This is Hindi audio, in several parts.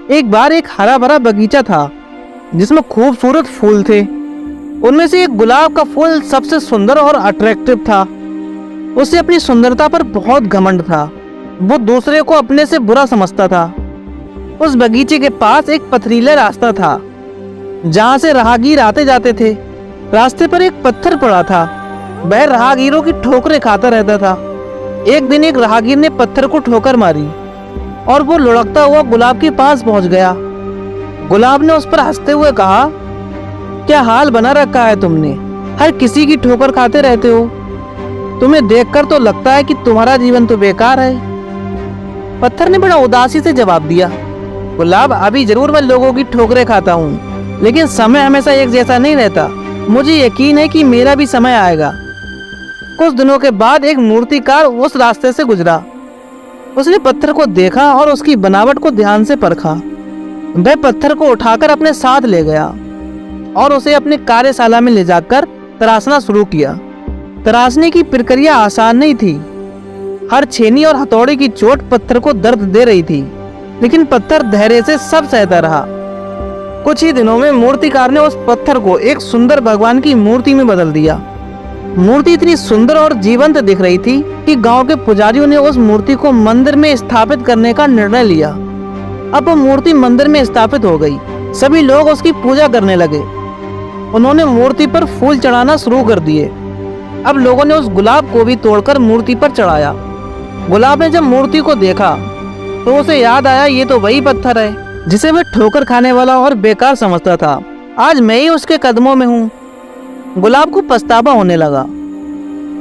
एक बार एक हरा भरा बगीचा था जिसमें खूबसूरत फूल थे। उनमें से एक गुलाब का फूल सबसे सुंदर और अट्रैक्टिव था। उसे अपनी सुंदरता पर बहुत घमंड था। वो दूसरे को अपने से बुरा समझता था। उस बगीचे के पास एक पथरीला रास्ता था जहाँ से राहगीर आते जाते थे। रास्ते पर एक पत्थर पड़ा था। वह राहगीरों की ठोकरें खाता रहता था। एक दिन एक राहगीर ने पत्थर को ठोकर मारी और वो लुढ़कता हुआ गुलाब के पास पहुंच गया। गुलाब ने उस पर हंसते हुए कहा, क्या हाल बना रखा है तुमने? हर किसी की ठोकर खाते रहते हो। तुम्हें देखकर तो लगता है कि तुम्हारा जीवन तो बेकार है। पत्थर ने बड़ा उदासी से जवाब दिया, गुलाब, अभी जरूर मैं लोगों की ठोकरें खाता हूँ, लेकिन समय हमेशा एक जैसा नहीं रहता। मुझे यकीन है कि मेरा भी समय आएगा। कुछ दिनों के बाद एक मूर्तिकार उस रास्ते से गुजरा। उसने पत्थर को देखा और उसकी बनावट को ध्यान से परखा। वह पत्थर को उठाकर अपने साथ ले गया और उसे अपने कार्यशाला में ले जाकर तराशना शुरू किया। तराशने की प्रक्रिया आसान नहीं थी। हर छेनी और हथौड़े की चोट पत्थर को दर्द दे रही थी, लेकिन पत्थर धैर्य से सब सहता रहा। कुछ ही दिनों में मूर्तिकार ने उस पत्थर को एक सुंदर भगवान की मूर्ति में बदल दिया। मूर्ति इतनी सुंदर और जीवंत दिख रही थी कि गांव के पुजारियों ने उस मूर्ति को मंदिर में स्थापित करने का निर्णय लिया। अब वो मूर्ति मंदिर में स्थापित हो गई। सभी लोग उसकी पूजा करने लगे। उन्होंने मूर्ति पर फूल चढ़ाना शुरू कर दिए। अब लोगों ने उस गुलाब को भी तोड़कर मूर्ति पर चढ़ाया। गुलाब ने जब मूर्ति को देखा तो उसे याद आया, ये तो वही पत्थर है जिसे वह ठोकर खाने वाला और बेकार समझता था। आज मैं ही उसके कदमों में हूँ। गुलाब को पछतावा होने लगा।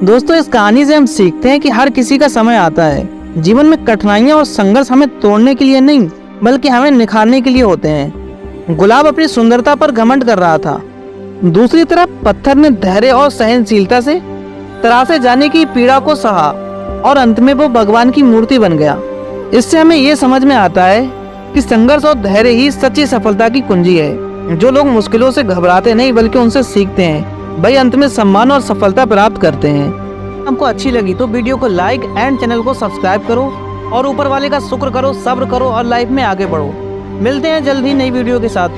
दोस्तों, इस कहानी से हम सीखते हैं कि हर किसी का समय आता है। जीवन में कठिनाइयां और संघर्ष हमें तोड़ने के लिए नहीं, बल्कि हमें निखारने के लिए होते हैं। गुलाब अपनी सुंदरता पर घमंड कर रहा था। दूसरी तरफ पत्थर ने धैर्य और सहनशीलता से तराशे जाने की पीड़ा को सहा और अंत में वो भगवान की मूर्ति बन गया। इससे हमें ये समझ में आता है कि संघर्ष और धैर्य ही सच्ची सफलता की कुंजी है। जो लोग मुश्किलों से घबराते नहीं बल्कि उनसे सीखते हैं, वही अंत में सम्मान और सफलता प्राप्त करते हैं। हमको अच्छी लगी तो वीडियो को लाइक एंड चैनल को सब्सक्राइब करो और ऊपर वाले का शुक्र करो, सब्र करो और लाइफ में आगे बढ़ो। मिलते हैं जल्द ही नई वीडियो के साथ।